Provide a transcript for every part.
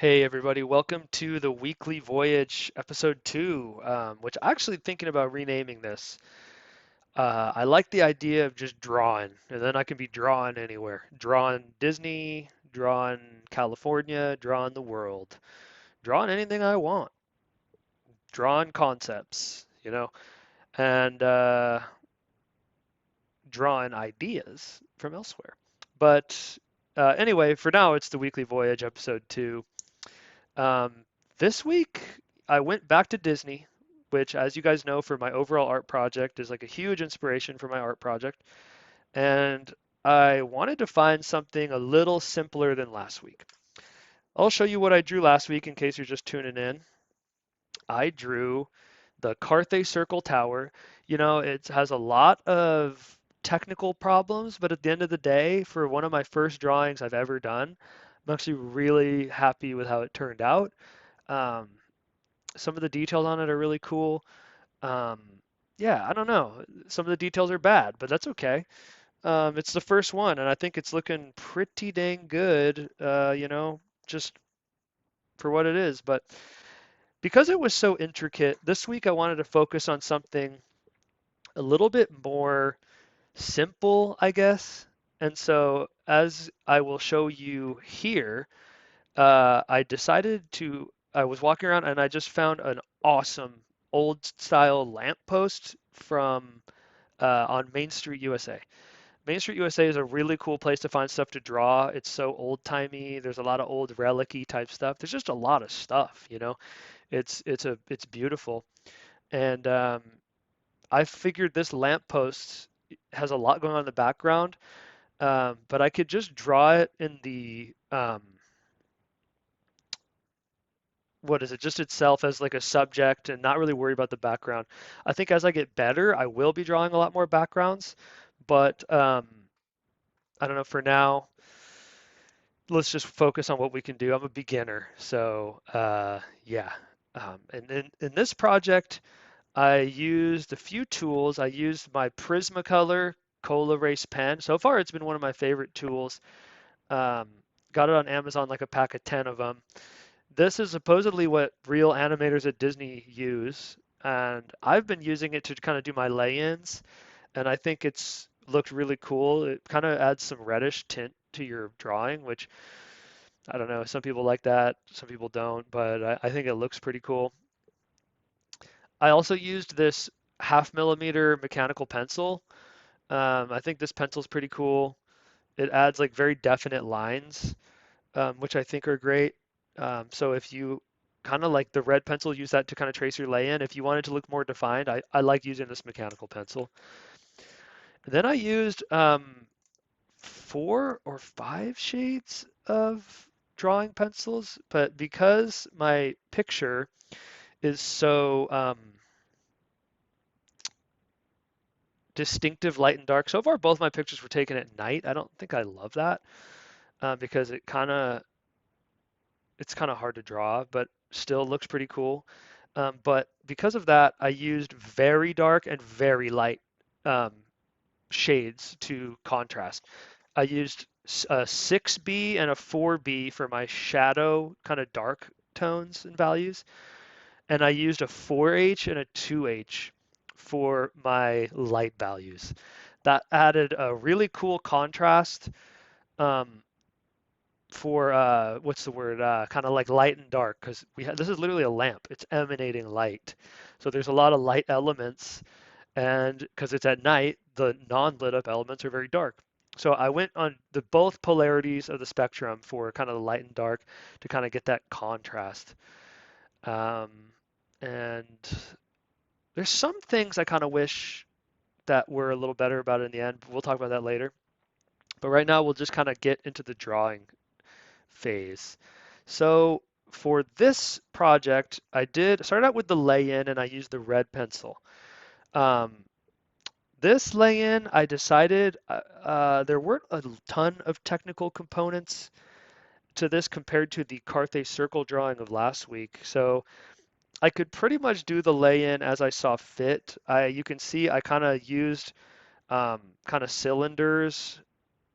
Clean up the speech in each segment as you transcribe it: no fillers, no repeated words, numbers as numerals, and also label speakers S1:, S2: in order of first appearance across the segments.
S1: Hey everybody, welcome to the Weekly Voyage episode 2, which I'm actually thinking about renaming this. I like the idea of just drawing, and then I can be drawing anywhere. Drawing Disney, drawing California, drawing the world, drawing anything I want, drawing concepts, and drawing ideas from elsewhere. But anyway, for now, it's the Weekly Voyage episode 2. Um, this week, I went back to Disney, which, as you guys know, for my overall art project is like a huge inspiration for my art project. And I wanted to find something a little simpler than last week. I'll show you what I drew last week in case you're just tuning in. I drew the Carthay Circle Tower. It has a lot of technical problems, but at the end of the day, for one of my first drawings I've ever done, I'm actually really happy with how it turned out. Um, some of the details on it are really cool. Um, yeah, I don't know. Some of the details are bad, but that's okay. It's the first one, and I think it's looking pretty dang good, just for what it is. But because it was so intricate, this week I wanted to focus on something a little bit more simple, I guess. And so, as I will show you here, I was walking around and I just found an awesome old style lamppost from on Main Street, USA. Main Street, USA is a really cool place to find stuff to draw. It's so old timey. There's a lot of old relic-y type stuff. There's just a lot of stuff. It's beautiful. And I figured this lamppost has a lot going on in the background, but I could just draw it in the what is it, just itself as like a subject and not really worry about the background. I think as I get better, I will be drawing a lot more backgrounds, but I don't know, for now, let's just focus on what we can do. I'm a beginner, so yeah. And in this project, I used a few tools. I used my Prismacolor Cola Race pen. So far, it's been one of my favorite tools. Um, got it on Amazon, like a pack of 10 of them. This is supposedly what real animators at Disney use, and I've been using it to kind of do my lay-ins, and I think it's looked really cool. It kind of adds some reddish tint to your drawing, which I don't know, some people like that, some people don't, but I think it looks pretty cool. I also used this 0.5 millimeter mechanical pencil. I think this pencil's pretty cool. It adds like very definite lines, which I think are great. So if you kind of like the red pencil, use that to kind of trace your lay-in. If you want it to look more defined, I like using this mechanical pencil. And then I used 4 or 5 shades of drawing pencils, but because my picture is so distinctive light and dark. So far, both my pictures were taken at night. I don't think I love that because it's kind of hard to draw, but still looks pretty cool. But because of that, I used very dark and very light um, shades to contrast. I used a 6B and a 4B for my shadow kind of dark tones and values, and I used a 4H and a 2H for my light values. That added a really cool contrast um, for what's the word? Kind of like light and dark, because this is literally a lamp. It's emanating light, so there's a lot of light elements, and because it's at night, the non-lit up elements are very dark. So I went on the both polarities of the spectrum for kind of the light and dark to kind of get that contrast. Um, and there's some things I kind of wish that were a little better about it in the end. But we'll talk about that later. But right now, we'll just kind of get into the drawing phase. So for this project, started out with the lay-in and I used the red pencil. Um, this lay-in, I decided there weren't a ton of technical components to this compared to the Carthay circle drawing of last week. So I could pretty much do the lay-in as I saw fit. You can see I kind of used kind of cylinders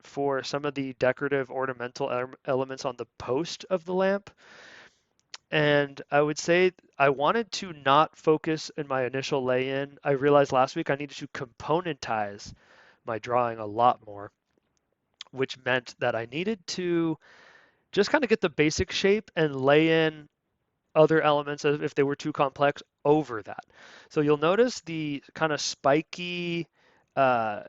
S1: for some of the decorative ornamental elements on the post of the lamp. And I would say I wanted to not focus in my initial lay-in. I realized last week I needed to componentize my drawing a lot more, which meant that I needed to just kind of get the basic shape and lay in other elements as if they were too complex over that. So you'll notice the kind of spiky uh,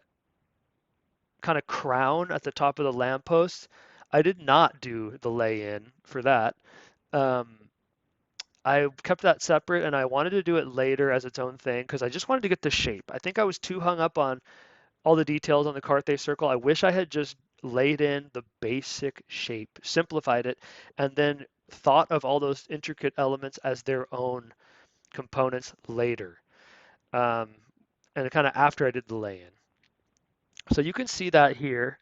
S1: kind of crown at the top of the lamppost. I did not do the lay-in for that. Um, I kept that separate and I wanted to do it later as its own thing because I just wanted to get the shape. I think I was too hung up on all the details on the Carthay circle. I wish I had just laid in the basic shape, simplified it, and then thought of all those intricate elements as their own components later. Um, and kind of after I did the lay-in. So you can see that here.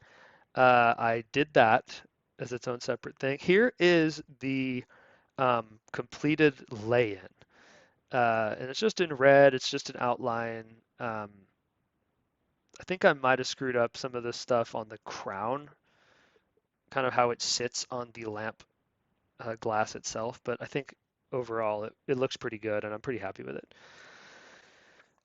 S1: I did that as its own separate thing. Here is the completed lay-in. And it's just in red, it's just an outline. I think I might have screwed up some of this stuff on the crown, kind of how it sits on the lamp glass itself, but I think overall it looks pretty good and I'm pretty happy with it.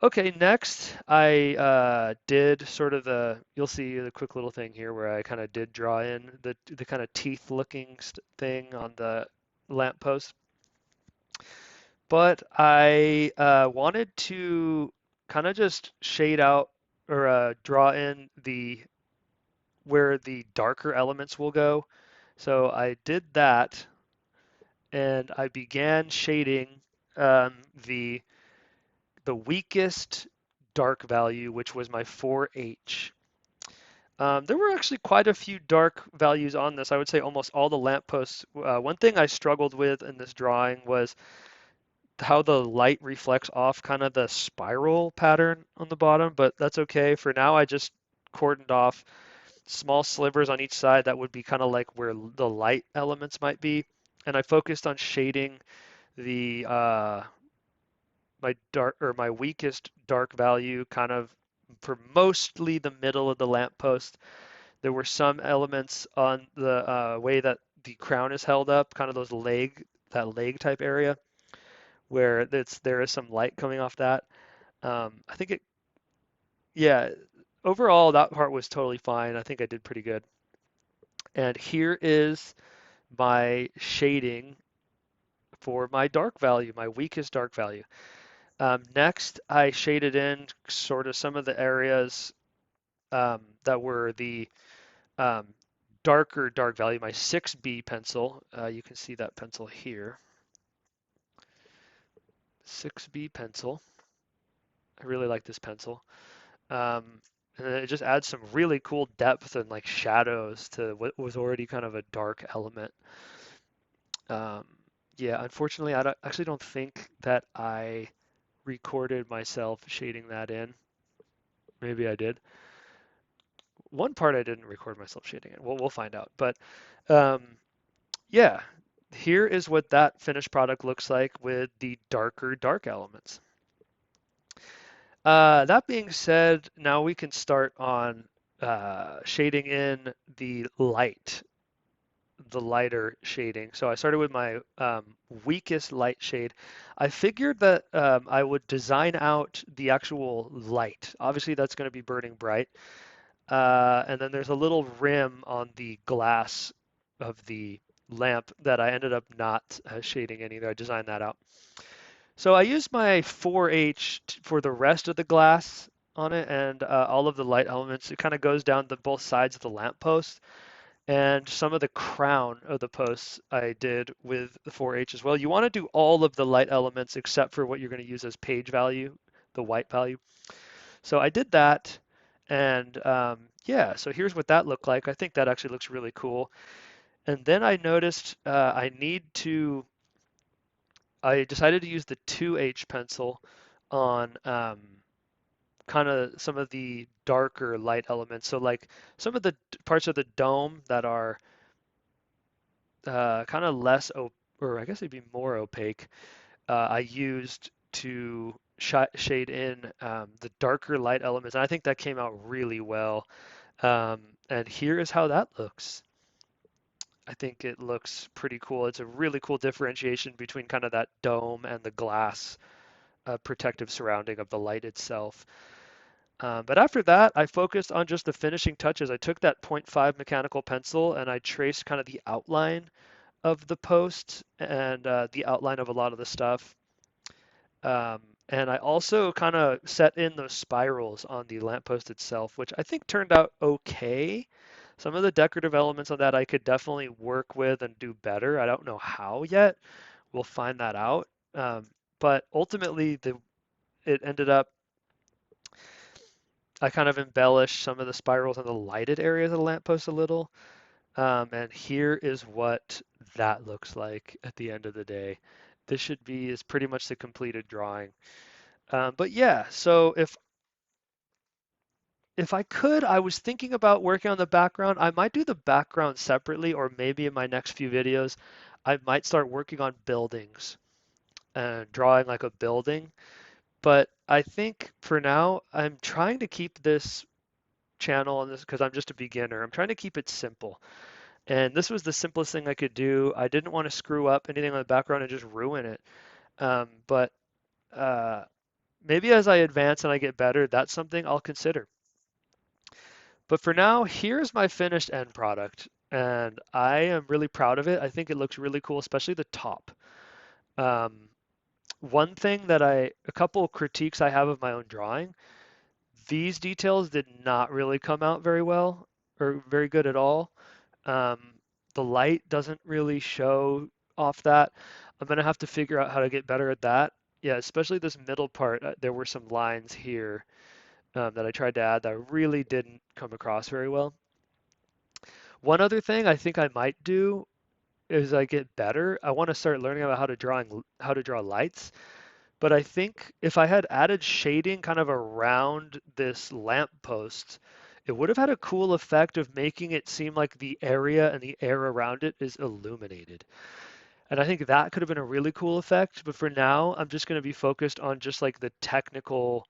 S1: Okay, next I did sort of you'll see the quick little thing here where I kind of did draw in the kind of teeth looking thing on the lamppost. But I wanted to kind of just shade out or draw in the where the darker elements will go. So I did that and I began shading um, the the weakest dark value, which was my 4H. There were actually quite a few dark values on this. I would say almost all the lampposts. One thing I struggled with in this drawing was how the light reflects off kind of the spiral pattern on the bottom, but that's okay. For now, I just cordoned off small slivers on each side that would be kind of like where the light elements might be. And I focused on shading the my weakest dark value kind of for mostly the middle of the lamppost. There were some elements on the way that the crown is held up, kind of that leg type area where there is some light coming off that. I think yeah, overall that part was totally fine. I think I did pretty good. And here is my shading for my dark value, my weakest dark value. Next, I shaded in sort of some of the areas that were the um, darker dark value, my 6B pencil. You can see that pencil here. 6B pencil. I really like this pencil. And then it just adds some really cool depth and like shadows to what was already kind of a dark element. Um, yeah, unfortunately, actually don't think that I recorded myself shading that in. Maybe I did. One part I didn't record myself shading it. We'll find out. But um, yeah, here is what that finished product looks like with the darker dark elements. That being said, now we can start on shading in the lighter shading. So I started with my weakest light shade. I figured that I would design out the actual light. Obviously, that's going to be burning bright. And then there's a little rim on the glass of the lamp that I ended up not shading in either. I designed that out. So I used my 4H for the rest of the glass on it and all of the light elements. It kind of goes down both sides of the lamp post. And some of the crown of the posts I did with the 4H as well. You want to do all of the light elements except for what you're going to use as page value, the white value. So I did that, and yeah, so here's what that looked like. I think that actually looks really cool. And then I noticed I decided to use the 2H pencil on kind of some of the darker light elements. So like some of the parts of the dome that are kind of or I guess it'd be more opaque, I used to shade in the darker light elements. And I think that came out really well. And here is how that looks. I think it looks pretty cool. It's a really cool differentiation between kind of that dome and the glass protective surrounding of the light itself. But after that, I focused on just the finishing touches. I took that point 0.5 mechanical pencil and I traced kind of the outline of the post and the outline of a lot of the stuff. And I also kind of set in those spirals on the lamppost itself, which I think turned out okay. Some of the decorative elements of that I could definitely work with and do better. I don't know how yet. We'll find that out. Um, but ultimately, it ended up, I kind of embellished some of the spirals on the lighted areas of the lamppost a little. And here is what that looks like at the end of the day. This should be is pretty much the completed drawing. But yeah, so if I could, I was thinking about working on the background. I might do the background separately, or maybe in my next few videos, I might start working on buildings and drawing like a building. But I think for now, I'm trying to keep this channel on this because I'm just a beginner. I'm trying to keep it simple. And this was the simplest thing I could do. I didn't want to screw up anything on the background and just ruin it. But uh, maybe as I advance and I get better, that's something I'll consider. But for now, here's my finished end product. And I am really proud of it. I think it looks really cool, especially the top. Um, one thing a couple of critiques I have of my own drawing, these details did not really come out very well or very good at all. Um, the light doesn't really show off that. I'm gonna have to figure out how to get better at that. Yeah, especially this middle part. There were some lines here that I tried to add that really didn't come across very well. One other thing I think I might do as I get better, I want to start learning about how to draw lights. But I think if I had added shading kind of around this lamp post, it would have had a cool effect of making it seem like the area and the air around it is illuminated. And I think that could have been a really cool effect. But for now, I'm just going to be focused on just like the technical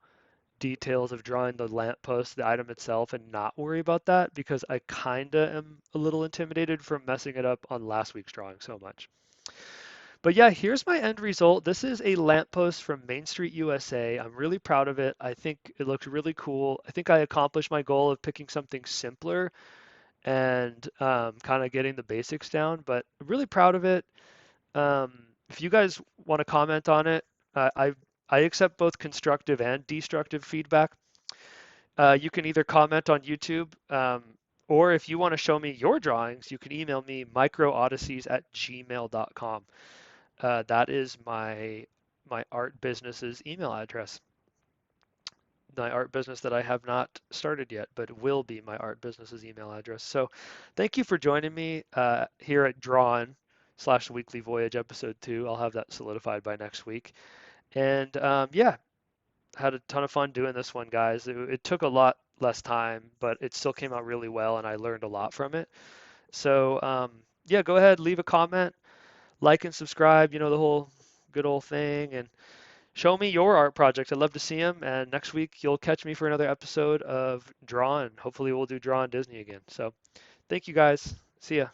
S1: details of drawing the lamp post, the item itself, and not worry about that because I kinda am a little intimidated from messing it up on last week's drawing so much. But yeah, here's my end result. This is a lamppost from Main Street, USA. I'm really proud of it. I think it looks really cool. I think I accomplished my goal of picking something simpler and kind of getting the basics down, but I'm really proud of it. If you guys want to comment on it, I accept both constructive and destructive feedback. You can either comment on YouTube, or if you want to show me your drawings, you can email me microodysseys@gmail.com. That is my art business's email address. My art business that I have not started yet, but will be my art business's email address. So thank you for joining me here at Drawn/Weekly Voyage episode 2. I'll have that solidified by next week. And yeah, had a ton of fun doing this one, guys. It took a lot less time, but it still came out really well, and I learned a lot from it. So yeah, go ahead, leave a comment, like and subscribe. You know the whole good old thing, and show me your art projects. I'd love to see them. And next week you'll catch me for another episode of Drawn. Hopefully we'll do Drawn Disney again. So thank you guys. See ya.